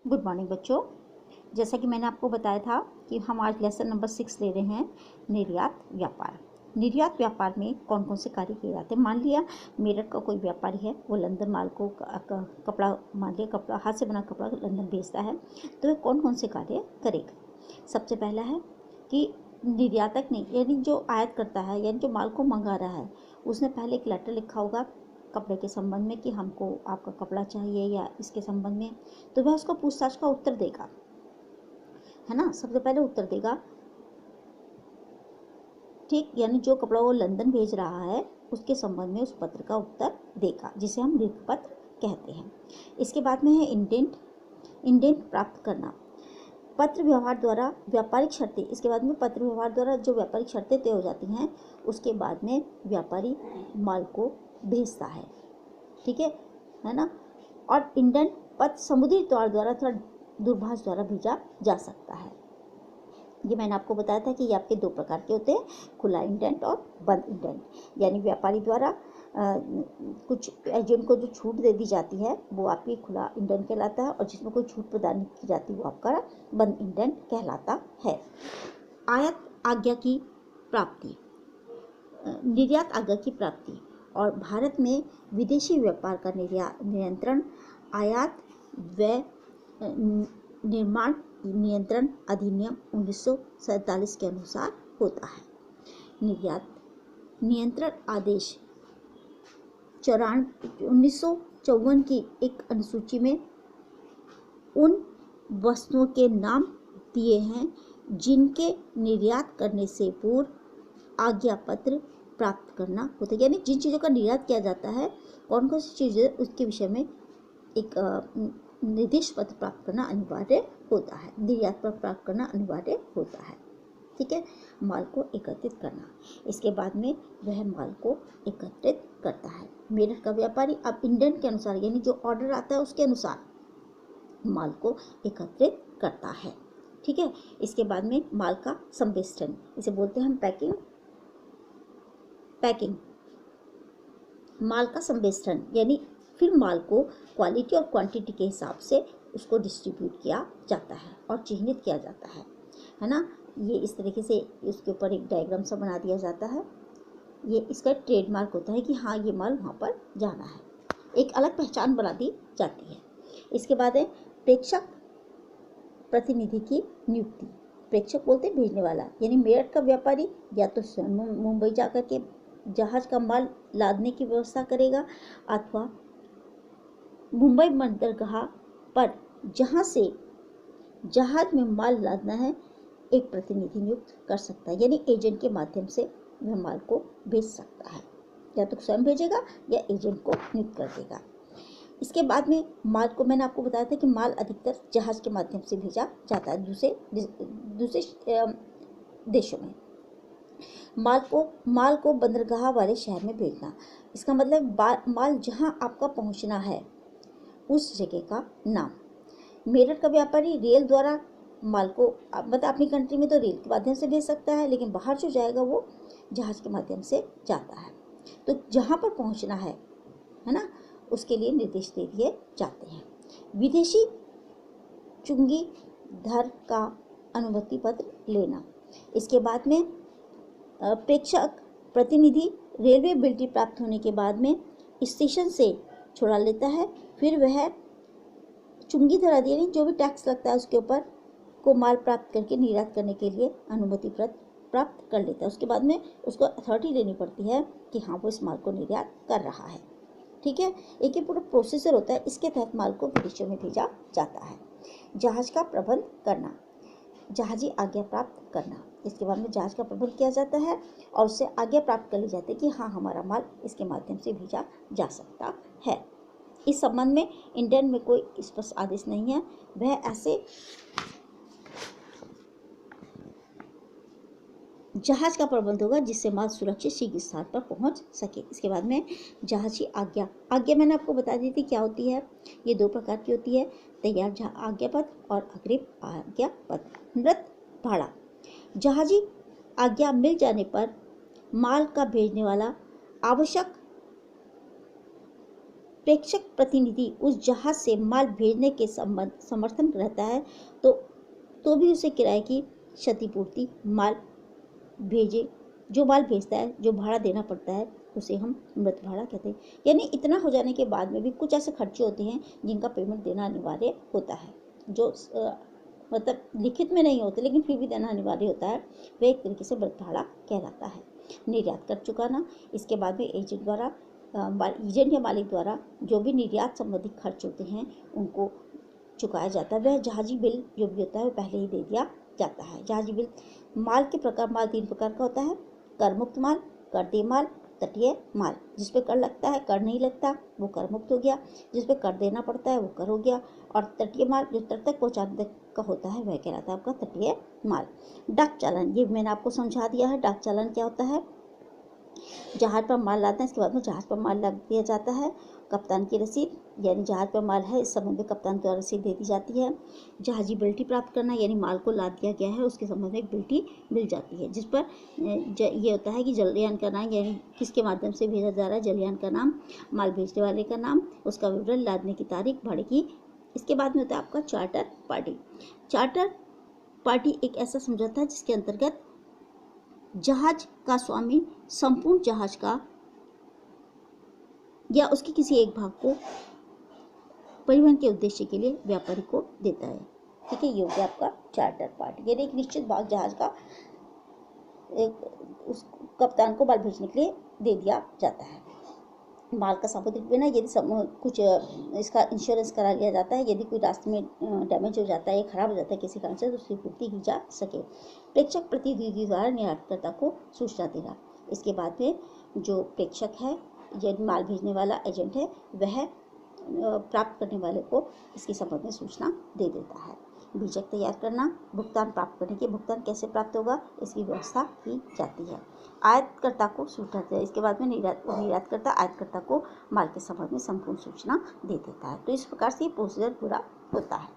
Good morning बच्चों। जैसा कि मैंने आपको बताया था कि हम आज लेसन नंबर 6 ले रहे हैं, निर्यात व्यापार। निर्यात व्यापार में कौन कौन से कार्य किए जाते हैं। मान लिया मेरठ का कोई व्यापारी है, वो लंदन माल को कपड़ा, मान लिया कपड़ा, हाथ से बना कपड़ा लंदन भेजता है, तो वह कौन कौन से कार्य करेगा। सबसे पहला है कि निर्यातक ने, यानी जो आयात करता है, यानी जो माल को मंगा रहा है, उसने पहले एक लेटर लिखा होगा कपड़े के संबंध में कि हमको आपका कपड़ा चाहिए या इसके संबंध में, तो वह उसको पूछताछ का उत्तर देगा, है ना। सबसे पहले उत्तर देगा, ठीक, यानी जो कपड़ा वो लंदन भेज रहा है उसके संबंध में उस पत्र का उत्तर देगा, जिसे हम लिख पत्र कहते हैं। इसके बाद में है इंडेंट। इंडेंट प्राप्त करना, पत्र व्यवहार द्वारा व्यापारिक शर्तें। इसके बाद में पत्र व्यवहार द्वारा जो व्यापारिक शर्तें तय हो जाती हैं, उसके बाद में व्यापारी माल को भेजता है, ठीक है ना। और इंडेंट पत्र समुद्री द्वारा अथवा दूरभाष द्वारा भेजा जा सकता है। ये मैंने आपको बताया था कि ये आपके दो प्रकार के होते हैं, खुला इंडेंट और बंद इंडेंट। यानी व्यापारी द्वारा कुछ एजेंट को जो छूट दे दी जाती है वो आपकी खुला इंडेंट कहलाता है, और जिसमें कोई छूट प्रदान नहीं की जाती वो आपका बंद इंडेंट कहलाता है। आयात आज्ञा की प्राप्ति, निर्यात आज्ञा की प्राप्ति और भारत में विदेशी व्यापार का नियंत्रण आयात व निर्माण नियंत्रण अधिनियम 1947 के अनुसार होता है। निर्यात नियंत्रण आदेश 1954 की एक अनुसूची में उन वस्तुओं के नाम दिए हैं जिनके निर्यात करने से पूर्व आज्ञा पत्र प्राप्त करना होता है। यानी जिन चीज़ों का निर्यात किया जाता है, कौन कौन सी चीज़ें, उसके विषय में एक निर्देश पत्र प्राप्त करना अनिवार्य होता है, निर्यात पत्र प्राप्त करना अनिवार्य होता है, ठीक है। माल को एकत्रित करना, इसके बाद में वह माल को एकत्रित करता है। मेरठ का व्यापारी अब इंडेंट के अनुसार, यानी जो ऑर्डर आता है उसके अनुसार माल को एकत्रित करता है, ठीक है। इसके बाद में माल का संवेष्टन, इसे बोलते हैं हम पैकिंग। माल का संवेष्टन यानी फिर माल को क्वालिटी और क्वांटिटी के हिसाब से उसको डिस्ट्रीब्यूट किया जाता है और चिन्हित किया जाता है ना। ये इस तरीके से उसके ऊपर एक डायग्राम सा बना दिया जाता है। ये इसका ट्रेडमार्क होता है कि हाँ ये माल वहाँ पर जाना है, एक अलग पहचान बना दी जाती है। इसके बाद है प्रेषक प्रतिनिधि की नियुक्ति। प्रेषक बोलते हैं भेजने वाला, यानी मेरठ का व्यापारी या तो मुंबई जाकर के जहाज का माल लादने की व्यवस्था करेगा, अथवा मुंबई बंदरगाह पर जहां से जहाज में माल लादना है एक प्रतिनिधि नियुक्त कर सकता है, यानी एजेंट के माध्यम से वह माल को भेज सकता है, या तो स्वयं भेजेगा या एजेंट को नियुक्त कर देगा। इसके बाद में माल को, मैंने आपको बताया था कि माल अधिकतर जहाज के माध्यम से भेजा जाता है दूसरे देशों में। माल को बंदरगाह वाले शहर में भेजना, इसका मतलब माल जहां आपका पहुंचना है उस जगह का नाम। मेरठ का व्यापारी रेल द्वारा माल को, मतलब अपनी कंट्री में तो रेल के माध्यम से भेज सकता है, लेकिन बाहर जो जाएगा वो जहाज के माध्यम से जाता है। तो जहाँ पर पहुँचना है ना, उसके लिए निर्देश दे दिए जाते हैं। विदेशी चुंगी धर का अनुमति पत्र लेना, इसके बाद में प्रेषक प्रतिनिधि रेलवे बिल्टी प्राप्त होने के बाद में स्टेशन से छुड़ा लेता है, फिर वह चुंगी धर यानी जो भी टैक्स लगता है उसके ऊपर को माल प्राप्त करके निर्यात करने के लिए अनुमति पत्र प्राप्त कर लेता है। उसके बाद में उसको अथॉरिटी लेनी पड़ती है कि हाँ वो इस माल को निर्यात कर रहा है, ठीक है। एक ये पूरा प्रोसेसर होता है, इसके तहत माल को विदेशों में भेजा जाता है। जहाज का प्रबंध करना, जहाजी आज्ञा प्राप्त करना, इसके बाद में जहाज का प्रबंध किया जाता है और उससे आज्ञा प्राप्त कर ली जाती है कि हाँ हमारा माल इसके माध्यम से भेजा जा सकता है। इस संबंध में इंडियन में कोई स्पष्ट आदेश नहीं है, वह ऐसे जहाज का प्रबंध होगा जिससे माल सुरक्षित शीघ्र स्थान पर पहुंच सके। इसके बाद में जहाजी आज्ञा, मैंने आपको बता दी थी क्या होती है। ये दो प्रकार की होती है, तैयार आज्ञा पत्र और अग्रिम आज्ञा पत्र। मृत भाड़ा, जहाजी आज्ञा मिल जाने पर माल का भेजने वाला आवश्यक प्रेषक प्रतिनिधि उस जहाज से माल भेजने के समर्थन रहता है तो भी उसे किराए की क्षतिपूर्ति माल भेजे, जो माल भेजता है, जो भाड़ा देना पड़ता है, उसे हम मृत भाड़ा कहते हैं। यानी इतना हो जाने के बाद में भी कुछ ऐसे खर्चे होते हैं जिनका पेमेंट देना अनिवार्य होता है, जो मतलब लिखित में नहीं होते लेकिन फिर भी देना अनिवार्य होता है, वह एक तरीके से मृत भाड़ा कहलाता है। निर्यात कर चुकाना, इसके बाद में एजेंट या मालिक द्वारा जो भी निर्यात संबंधी खर्च होते हैं उनको चुकाया जाता है। वह जहाजी बिल जो भी होता है वो पहले ही दे दिया जाता है। जहाजी बिल। माल के प्रकार, माल 3 प्रकार का होता है। कर मुक्त माल, कर देय माल, तटीय माल। जिस पे कर लगता है, कर नहीं लगता, वो कर मुक्त हो गया। जिस पे कर देना पड़ता है वो कर हो गया। और तटीय माल जो तट तक पहुँचाने का होता है वह कहलाता है आपका तटीय माल। डाक चालान, ये मैंने आपको समझा दिया है। डाक चालान क्या होता है? जहाज पर माल लाते हैं, इसके बाद में जहाज पर माल लग दिया जाता है। कप्तान की रसीद, यानी जहाज पर माल है इस संबंध में कप्तान द्वारा रसीद दे दी जाती है। जहाजी बिल्टी प्राप्त करना, यानी माल को लाद दिया गया है उसके संबंध में एक बिल्टी मिल जाती है, जिस पर ये होता है कि जलयान का नाम, यानी किसके माध्यम से भेजा जा रहा है, जलयान का नाम, माल भेजने वाले का नाम, उसका विवरण, लादने की तारीख, भाड़े की। इसके बाद में होता है आपका चार्टर पार्टी। चार्टर पार्टी एक ऐसा समझौता है जिसके अंतर्गत जहाज का स्वामी संपूर्ण जहाज का या उसके किसी एक भाग को परिवहन के उद्देश्य के लिए व्यापारी को देता है। ठीक है, ये हो गया आपका चार्टर पार्टी। यानी एक निश्चित भाग जहाज का उस कप्तान को माल भेजने के लिए दे दिया जाता है। माल का सामुद्रिक बिना यदि कुछ इसका इंश्योरेंस करा लिया जाता है, यदि कोई रास्ते में डैमेज हो जाता है या खराब हो जाता है किसी कारण से, तो उसकी पूर्ति की जा सके। प्रेषक प्रतिनिधि द्वारा निर्यातकर्ता को सूचना देना। इसके बाद में जो प्रेषक है, यदि माल भेजने वाला एजेंट है, वह प्राप्त करने वाले को इसके संबंध में सूचना दे देता है। बीजक तैयार करना, भुगतान प्राप्त करने के, भुगतान कैसे प्राप्त होगा इसकी व्यवस्था की जाती है। आयातकर्ता को सूचना देता है। इसके बाद में निर्यातकर्ता आयातकर्ता को माल के संबंध में संपूर्ण सूचना दे देता है। तो इस प्रकार से ये प्रोसीजर पूरा होता है।